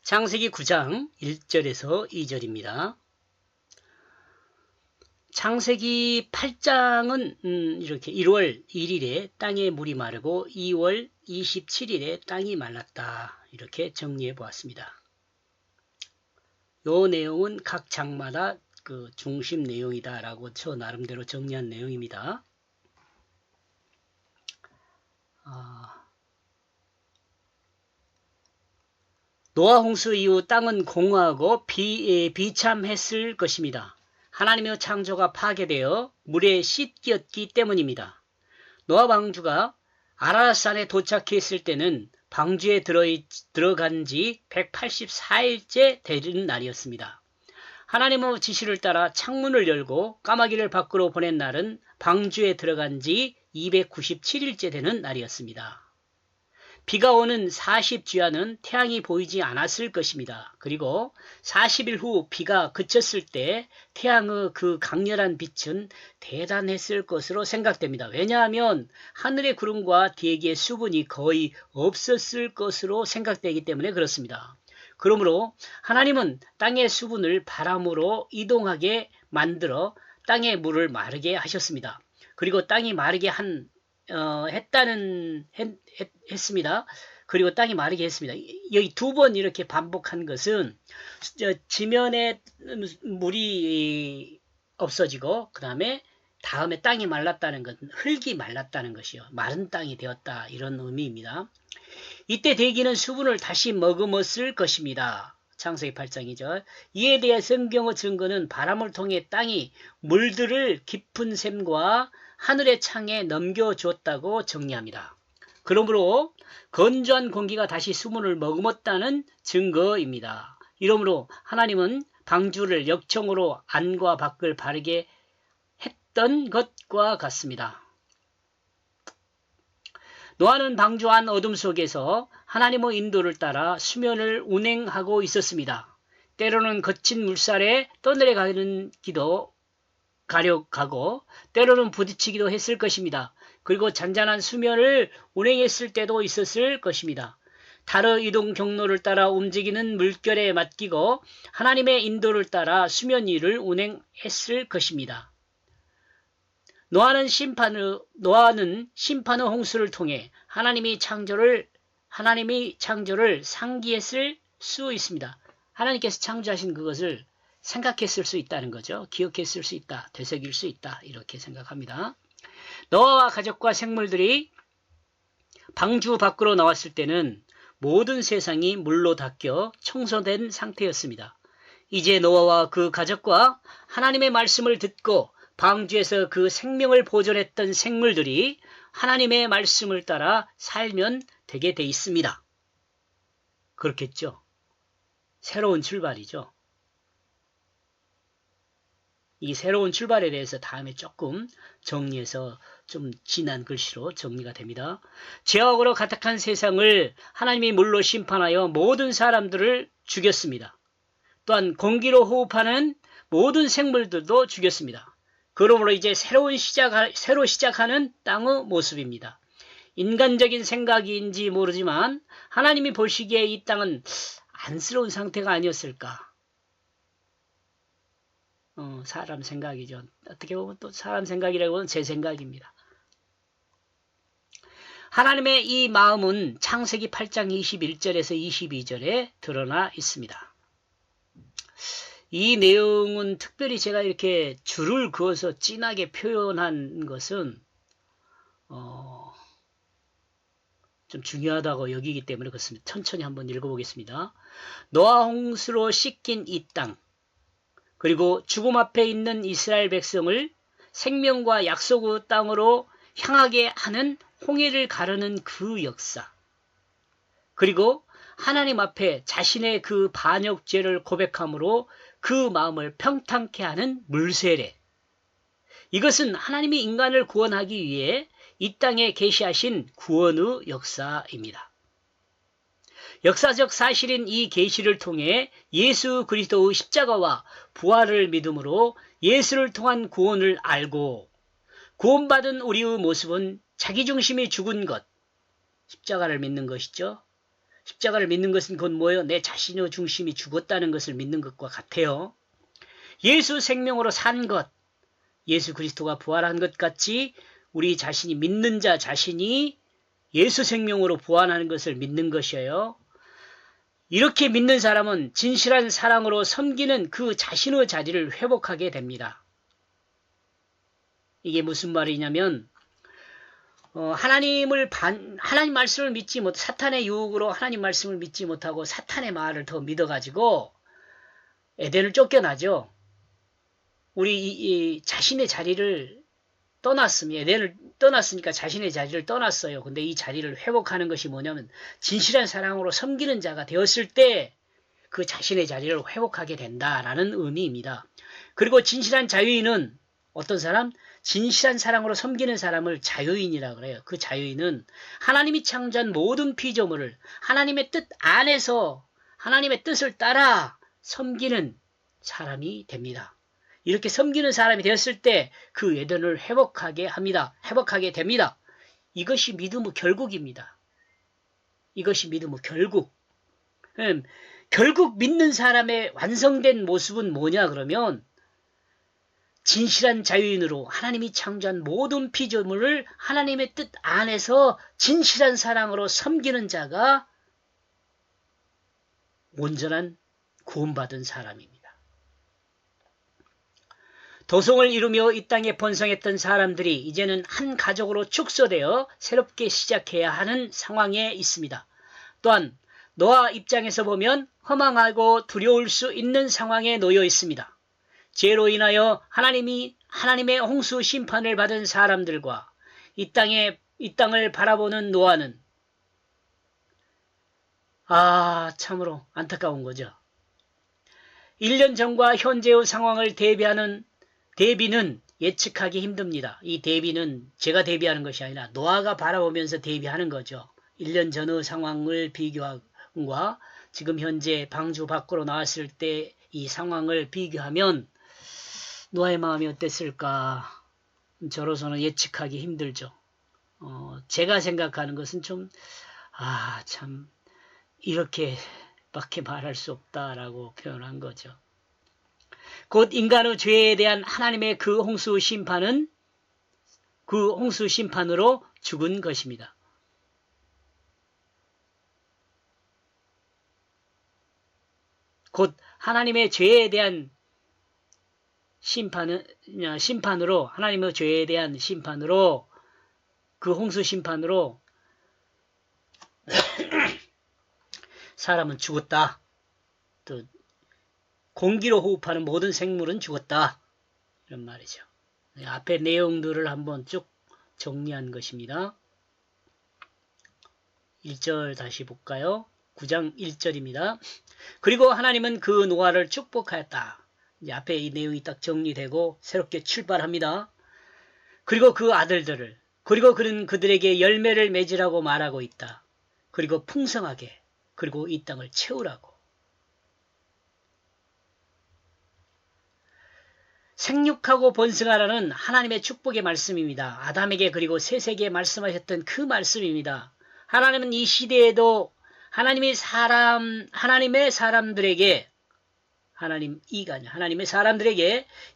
창세기 9장 1절에서 2절입니다. 창세기 8장은 이렇게 1월 1일에 땅에 물이 마르고 2월 27일에 땅이 말랐다. 이렇게 정리해 보았습니다. 요 내용은 각 장마다 그 중심 내용이다라고 저 나름대로 정리한 내용입니다. 노아 홍수 이후 땅은 공허하고 비참했을 것입니다. 하나님의 창조가 파괴되어 물에 씻겼기 때문입니다. 노아 방주가 아라랏산에 도착했을 때는 방주에 들어간 지 184일째 되는 날이었습니다. 하나님의 지시를 따라 창문을 열고 까마귀를 밖으로 보낸 날은 방주에 들어간 지 297일째 되는 날이었습니다. 비가 오는 40주야는 태양이 보이지 않았을 것입니다. 그리고 40일 후 비가 그쳤을 때 태양의 그 강렬한 빛은 대단했을 것으로 생각됩니다. 왜냐하면 하늘의 구름과 대기의 수분이 거의 없었을 것으로 생각되기 때문에 그렇습니다. 그러므로 하나님은 땅의 수분을 바람으로 이동하게 만들어 땅의 물을 마르게 하셨습니다. 그리고 땅이 마르게 했습니다. 그리고 땅이 마르게 했습니다. 여기 두 번 이렇게 반복한 것은 지면에 물이 없어지고 다음에 땅이 말랐다는 것은 흙이 말랐다는 것이요. 마른 땅이 되었다. 이런 의미입니다. 이때 대기는 수분을 다시 머금었을 것입니다. 창세기 8장이죠. 이에 대해 성경의 증거는 바람을 통해 땅이 물들을 깊은 샘과 하늘의 창에 넘겨주었다고 정리합니다. 그러므로 건조한 공기가 다시 수분을 머금었다는 증거입니다. 이러므로 하나님은 방주를 역청으로 안과 밖을 바르게 했던 것과 같습니다. 노아는 방주 안 어둠 속에서 하나님의 인도를 따라 수면을 운행하고 있었습니다. 때로는 거친 물살에 떠내려가고 때로는 부딪히기도 했을 것입니다. 그리고 잔잔한 수면을 운행했을 때도 있었을 것입니다. 달의 이동 경로를 따라 움직이는 물결에 맡기고 하나님의 인도를 따라 수면 위를 운행했을 것입니다. 노아는 심판의 홍수를 통해 하나님이 창조를 상기했을 수 있습니다. 하나님께서 창조하신 그것을 생각했을 수 있다는 거죠. 기억했을 수 있다. 되새길 수 있다. 이렇게 생각합니다. 노아와 가족과 생물들이 방주 밖으로 나왔을 때는 모든 세상이 물로 닦여 청소된 상태였습니다. 이제 노아와 그 가족과 하나님의 말씀을 듣고 방주에서 그 생명을 보존했던 생물들이 하나님의 말씀을 따라 살면 되게 돼 있습니다. 그렇겠죠? 새로운 출발이죠. 이 새로운 출발에 대해서 다음에 조금 정리해서 좀 진한 글씨로 정리가 됩니다. 죄악으로 가득한 세상을 하나님이 물로 심판하여 모든 사람들을 죽였습니다. 또한 공기로 호흡하는 모든 생물들도 죽였습니다. 그러므로 이제 새로 시작하는 땅의 모습입니다. 인간적인 생각인지 모르지만 하나님이 보시기에 이 땅은 안쓰러운 상태가 아니었을까? 사람 생각이죠. 어떻게 보면 또 사람 생각이라고는 제 생각입니다. 하나님의 이 마음은 창세기 8장 21절에서 22절에 드러나 있습니다. 이 내용은 특별히 제가 이렇게 줄을 그어서 진하게 표현한 것은 좀 중요하다고 여기기 때문에 그렇습니다. 천천히 한번 읽어보겠습니다. 노아 홍수로 씻긴 이 땅, 그리고 죽음 앞에 있는 이스라엘 백성을 생명과 약속의 땅으로 향하게 하는 홍해를 가르는 그 역사, 그리고 하나님 앞에 자신의 그 반역죄를 고백함으로 그 마음을 평탄케 하는 물세례. 이것은 하나님이 인간을 구원하기 위해 이 땅에 계시하신 구원의 역사입니다. 역사적 사실인 이 계시를 통해 예수 그리스도의 십자가와 부활을 믿음으로 예수를 통한 구원을 알고 구원받은 우리의 모습은 자기중심이 죽은 것, 십자가를 믿는 것이죠. 십자가를 믿는 것은 곧 뭐예요? 내 자신의 중심이 죽었다는 것을 믿는 것과 같아요. 예수 생명으로 산 것, 예수 그리스도가 부활한 것 같이 우리 자신이 믿는 자 자신이 예수 생명으로 부활하는 것을 믿는 것이에요. 이렇게 믿는 사람은 진실한 사랑으로 섬기는 그 자신의 자리를 회복하게 됩니다. 이게 무슨 말이냐면 하나님 말씀을 믿지 못, 사탄의 유혹으로 하나님 말씀을 믿지 못하고 사탄의 말을 더 믿어가지고 에덴을 쫓겨나죠. 우리 자신의 자리를 떠났으면, 에덴을 떠났으니까 자신의 자리를 떠났어요. 근데 이 자리를 회복하는 것이 뭐냐면 진실한 사랑으로 섬기는 자가 되었을 때 그 자신의 자리를 회복하게 된다라는 의미입니다. 그리고 진실한 자유인은 어떤 사람? 진실한 사랑으로 섬기는 사람을 자유인이라 그래요. 그 자유인은 하나님이 창조한 모든 피조물을 하나님의 뜻 안에서 하나님의 뜻을 따라 섬기는 사람이 됩니다. 이렇게 섬기는 사람이 되었을 때 그 에덴을 회복하게 합니다. 회복하게 됩니다. 이것이 믿음의 결국입니다. 이것이 믿음의 결국. 결국 믿는 사람의 완성된 모습은 뭐냐 그러면 진실한 자유인으로 하나님이 창조한 모든 피조물을 하나님의 뜻 안에서 진실한 사랑으로 섬기는 자가 온전한 구원받은 사람입니다. 도성을 이루며 이 땅에 번성했던 사람들이 이제는 한 가족으로 축소되어 새롭게 시작해야 하는 상황에 있습니다. 또한 노아 입장에서 보면 허망하고 두려울 수 있는 상황에 놓여 있습니다. 죄로 인하여 하나님의 홍수 심판을 받은 사람들과 이 땅을 바라보는 노아는 참으로 안타까운 거죠. 1년 전과 현재의 상황을 대비는 예측하기 힘듭니다. 이 대비는 제가 대비하는 것이 아니라 노아가 바라보면서 대비하는 거죠. 1년 전의 상황을 비교하고 지금 현재 방주 밖으로 나왔을 때 이 상황을 비교하면 노아의 마음이 어땠을까? 저로서는 예측하기 힘들죠. 제가 생각하는 것은 참 이렇게밖에 말할 수 없다라고 표현한 거죠. 곧 인간의 죄에 대한 하나님의 그 홍수 심판으로 죽은 것입니다. 곧 하나님의 죄에 대한 심판으로 하나님의 죄에 대한 심판으로 그 홍수 심판으로 사람은 죽었다. 또 공기로 호흡하는 모든 생물은 죽었다. 이런 말이죠. 앞에 내용들을 한번 쭉 정리한 것입니다. 1절 다시 볼까요? 9장 1절입니다. 그리고 하나님은 그 노아를 축복하였다. 이제 앞에 이 내용이 딱 정리되고 새롭게 출발합니다. 그리고 그 아들들을, 그리고 그는 그들에게 열매를 맺으라고 말하고 있다. 그리고 풍성하게, 그리고 이 땅을 채우라고. 생육하고 번성하라는 하나님의 축복의 말씀입니다. 아담에게 그리고 셋에게 말씀하셨던 그 말씀입니다. 하나님은 이 시대에도 하나님의 사람들에게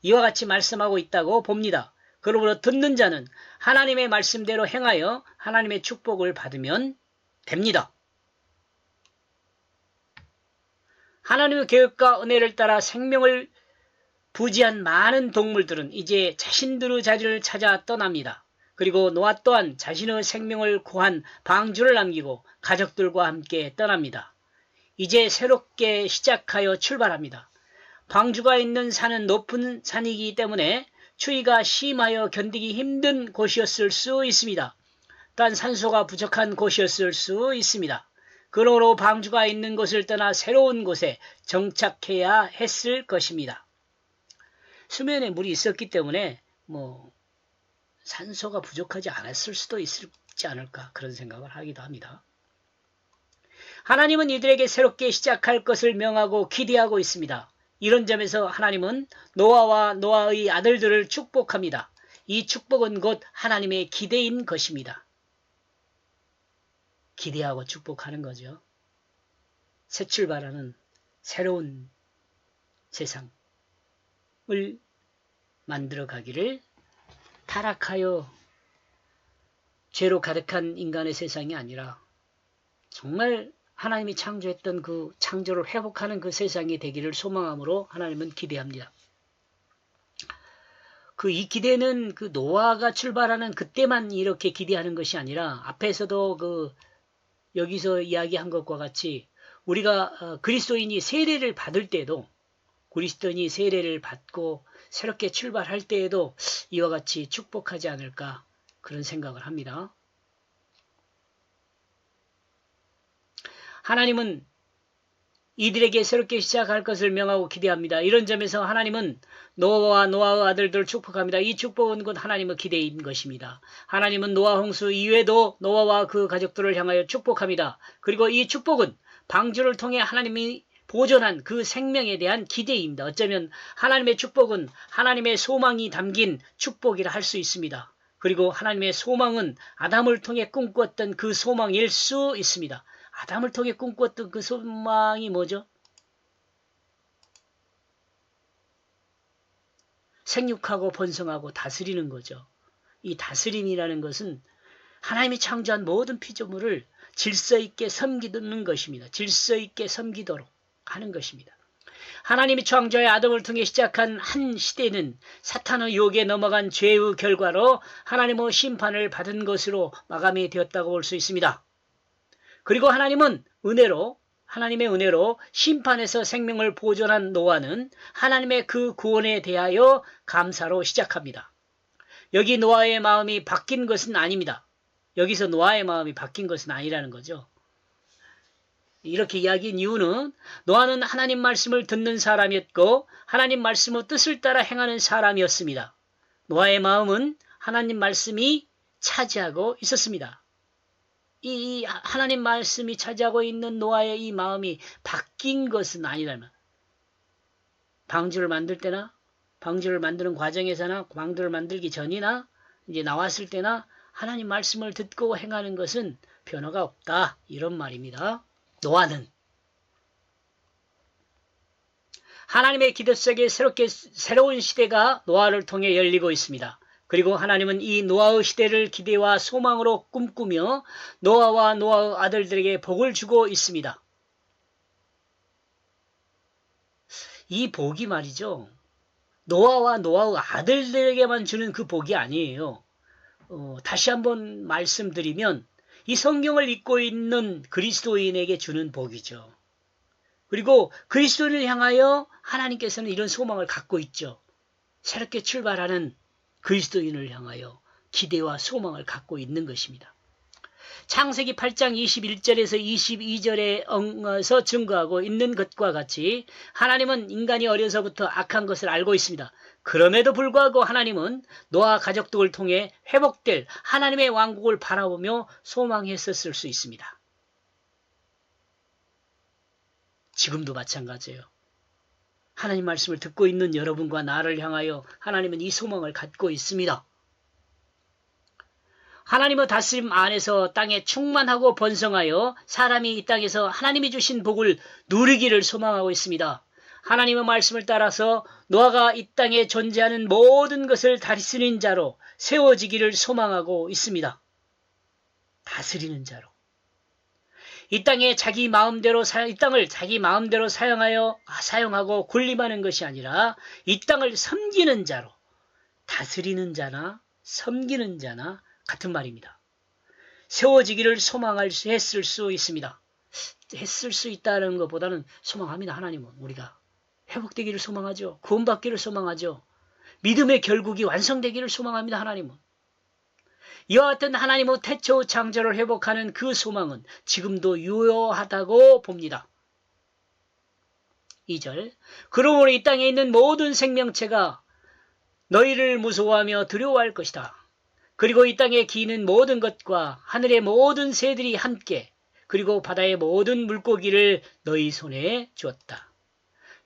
이와 같이 말씀하고 있다고 봅니다. 그러므로 듣는 자는 하나님의 말씀대로 행하여 하나님의 축복을 받으면 됩니다. 하나님의 계획과 은혜를 따라 생명을 부지한 많은 동물들은 이제 자신들의 자리를 찾아 떠납니다. 그리고 노아 또한 자신의 생명을 구한 방주를 남기고 가족들과 함께 떠납니다. 이제 새롭게 시작하여 출발합니다. 방주가 있는 산은 높은 산이기 때문에 추위가 심하여 견디기 힘든 곳이었을 수 있습니다. 또한 산소가 부족한 곳이었을 수 있습니다. 그러므로 방주가 있는 곳을 떠나 새로운 곳에 정착해야 했을 것입니다. 수면에 물이 있었기 때문에 산소가 부족하지 않았을 수도 있지 않을까 그런 생각을 하기도 합니다. 하나님은 이들에게 새롭게 시작할 것을 명하고 기대하고 있습니다. 이런 점에서 하나님은 노아와 노아의 아들들을 축복합니다. 이 축복은 곧 하나님의 기대인 것입니다. 기대하고 축복하는 거죠. 새 출발하는 새로운 세상을 만들어 가기를, 타락하여 죄로 가득한 인간의 세상이 아니라 정말 하나님이 창조했던 그 창조를 회복하는 그 세상이 되기를 소망함으로 하나님은 기대합니다. 이 기대는 노아가 출발하는 그때만 이렇게 기대하는 것이 아니라, 앞에서도 여기서 이야기한 것과 같이 우리가 그리스도인이 세례를 받을 때도, 그리스도인이 세례를 받고 새롭게 출발할 때에도 이와 같이 축복하지 않을까, 그런 생각을 합니다. 하나님은 이들에게 새롭게 시작할 것을 명하고 기대합니다. 이런 점에서 하나님은 노아와 노아의 아들들을 축복합니다. 이 축복은 곧 하나님의 기대인 것입니다. 하나님은 노아 홍수 이후에도 노아와 그 가족들을 향하여 축복합니다. 그리고 이 축복은 방주를 통해 하나님이 보존한 그 생명에 대한 기대입니다. 어쩌면 하나님의 축복은 하나님의 소망이 담긴 축복이라 할 수 있습니다. 그리고 하나님의 소망은 아담을 통해 꿈꿨던 그 소망일 수 있습니다. 아담을 통해 꿈꿨던 그 소망이 뭐죠? 생육하고 번성하고 다스리는 거죠. 이 다스림이라는 것은 하나님이 창조한 모든 피조물을 질서 있게 섬기는 것입니다. 질서 있게 섬기도록 하는 것입니다. 하나님이 창조의 아담을 통해 시작한 한 시대는 사탄의 유혹에 넘어간 죄의 결과로 하나님의 심판을 받은 것으로 마감이 되었다고 볼 수 있습니다. 그리고 하나님의 은혜로 심판에서 생명을 보존한 노아는 하나님의 그 구원에 대하여 감사로 시작합니다. 여기 노아의 마음이 바뀐 것은 아닙니다. 여기서 노아의 마음이 바뀐 것은 아니라는 거죠. 이렇게 이야기한 이유는 노아는 하나님 말씀을 듣는 사람이었고 하나님 말씀의 뜻을 따라 행하는 사람이었습니다. 노아의 마음은 하나님 말씀이 차지하고 있었습니다. 이 하나님 말씀이 차지하고 있는 노아의 이 마음이 바뀐 것은 아니라면, 방주를 만들 때나 방주를 만드는 과정에서나 방주를 만들기 전이나 이제 나왔을 때나 하나님 말씀을 듣고 행하는 것은 변화가 없다, 이런 말입니다. 노아는 하나님의 기도 속에 새로운 시대가 노아를 통해 열리고 있습니다. 그리고 하나님은 이 노아의 시대를 기대와 소망으로 꿈꾸며 노아와 노아의 아들들에게 복을 주고 있습니다. 이 복이 말이죠, 노아와 노아의 아들들에게만 주는 그 복이 아니에요. 다시 한번 말씀드리면 이 성경을 읽고 있는 그리스도인에게 주는 복이죠. 그리고 그리스도인을 향하여 하나님께서는 이런 소망을 갖고 있죠. 새롭게 출발하는 그리스도인을 향하여 기대와 소망을 갖고 있는 것입니다. 창세기 8장 21절에서 22절에 엉어서 증거하고 있는 것과 같이 하나님은 인간이 어려서부터 악한 것을 알고 있습니다. 그럼에도 불구하고 하나님은 노아 가족들을 통해 회복될 하나님의 왕국을 바라보며 소망했었을 수 있습니다. 지금도 마찬가지예요. 하나님 말씀을 듣고 있는 여러분과 나를 향하여 하나님은 이 소망을 갖고 있습니다. 하나님의 다스림 안에서 땅에 충만하고 번성하여 사람이 이 땅에서 하나님이 주신 복을 누리기를 소망하고 있습니다. 하나님의 말씀을 따라서 노아가 이 땅에 존재하는 모든 것을 다스리는 자로 세워지기를 소망하고 있습니다. 다스리는 자로. 이 땅을 자기 마음대로 사용하고 군림하는 것이 아니라 이 땅을 섬기는 자로, 다스리는 자나 섬기는 자나 같은 말입니다. 세워지기를 했을 수 있습니다. 했을 수 있다는 것보다는 소망합니다. 하나님은 우리가 회복되기를 소망하죠. 구원받기를 소망하죠. 믿음의 결국이 완성되기를 소망합니다. 하나님은. 이와 같은 하나님의 태초 창조를 회복하는 그 소망은 지금도 유효하다고 봅니다. 2절, 그러므로 이 땅에 있는 모든 생명체가 너희를 무서워하며 두려워할 것이다. 그리고 이 땅에 기는 모든 것과 하늘의 모든 새들이 함께 그리고 바다의 모든 물고기를 너희 손에 주었다.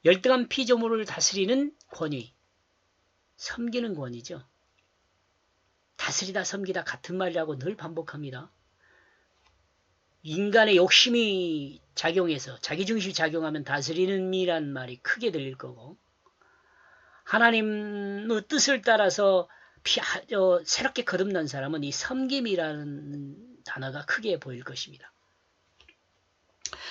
열등한 피조물을 다스리는 권위, 섬기는 권위죠. 다스리다 섬기다 같은 말이라고 늘 반복합니다. 인간의 욕심이 작용해서 자기중심이 작용하면 다스리는 이란 말이 크게 들릴 거고 하나님의 뜻을 따라서 새롭게 거듭난 사람은 이 섬김이라는 단어가 크게 보일 것입니다.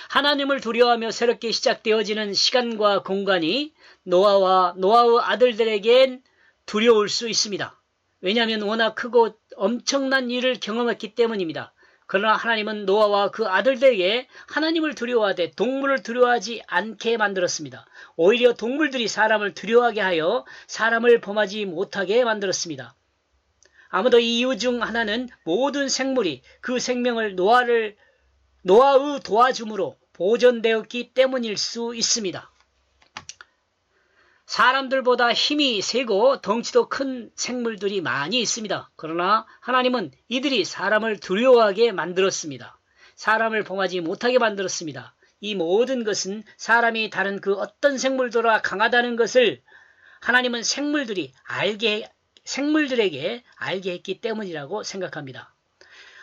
하나님을 두려워하며 새롭게 시작되어지는 시간과 공간이 노아와 노아의 아들들에겐 두려울 수 있습니다. 왜냐하면 워낙 크고 엄청난 일을 경험했기 때문입니다. 그러나 하나님은 노아와 그 아들들에게 하나님을 두려워하되 동물을 두려워하지 않게 만들었습니다. 오히려 동물들이 사람을 두려워하게 하여 사람을 범하지 못하게 만들었습니다. 아무도 이유 중 하나는 모든 생물이 그 생명을 노아의 도와줌으로 보존되었기 때문일 수 있습니다. 사람들보다 힘이 세고 덩치도 큰 생물들이 많이 있습니다. 그러나 하나님은 이들이 사람을 두려워하게 만들었습니다. 사람을 범하지 못하게 만들었습니다. 이 모든 것은 사람이 다른 그 어떤 생물보다 강하다는 것을 하나님은 생물들에게 알게 했기 때문이라고 생각합니다.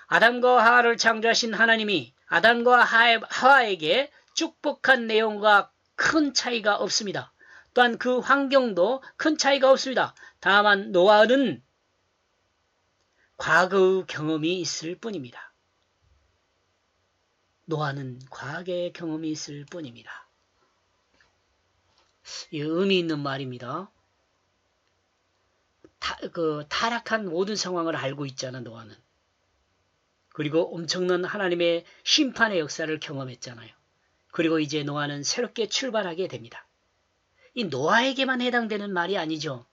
아담과 하와를 창조하신 하나님이 아담과 하와에게 축복한 내용과 큰 차이가 없습니다. 또한 그 환경도 큰 차이가 없습니다. 다만 노아는 과거의 경험이 있을 뿐입니다. 노아는 과거의 경험이 있을 뿐입니다. 의미 있는 말입니다. 타락한 모든 상황을 알고 있잖아, 노아는. 그리고 엄청난 하나님의 심판의 역사를 경험했잖아요. 그리고 이제 노아는 새롭게 출발하게 됩니다. 이 노아에게만 해당되는 말이 아니죠.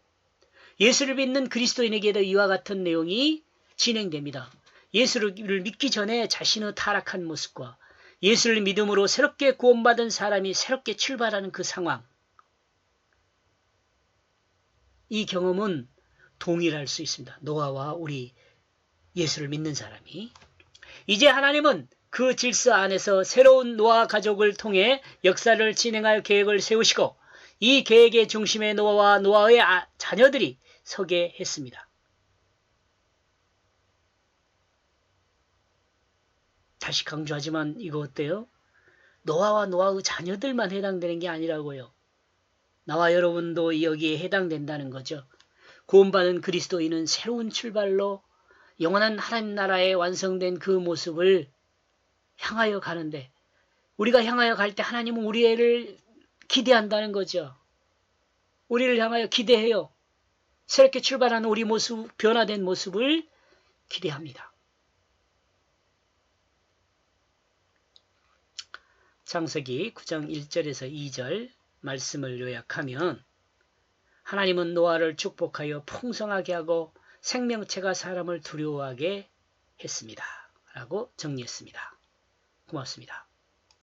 예수를 믿는 그리스도인에게도 이와 같은 내용이 진행됩니다. 예수를 믿기 전에 자신의 타락한 모습과 예수를 믿음으로 새롭게 구원받은 사람이 새롭게 출발하는 그 상황. 이 경험은 동일할 수 있습니다. 노아와 우리 예수를 믿는 사람이. 이제 하나님은 그 질서 안에서 새로운 노아 가족을 통해 역사를 진행할 계획을 세우시고 이 계획의 중심에 노아와 노아의 자녀들이 서게 했습니다. 다시 강조하지만 이거 어때요? 노아와 노아의 자녀들만 해당되는 게 아니라고요. 나와 여러분도 여기에 해당된다는 거죠. 구원받은 그리스도인은 새로운 출발로 영원한 하나님 나라에 완성된 그 모습을 향하여 가는데 우리가 향하여 갈 때 하나님은 우리를 기대한다는 거죠. 우리를 향하여 기대해요. 새롭게 출발하는 우리 모습, 변화된 모습을 기대합니다. 창세기 9장 1절에서 2절 말씀을 요약하면 하나님은 노아를 축복하여 풍성하게 하고 생명체가 사람을 두려워하게 했습니다. 라고 정리했습니다. 고맙습니다.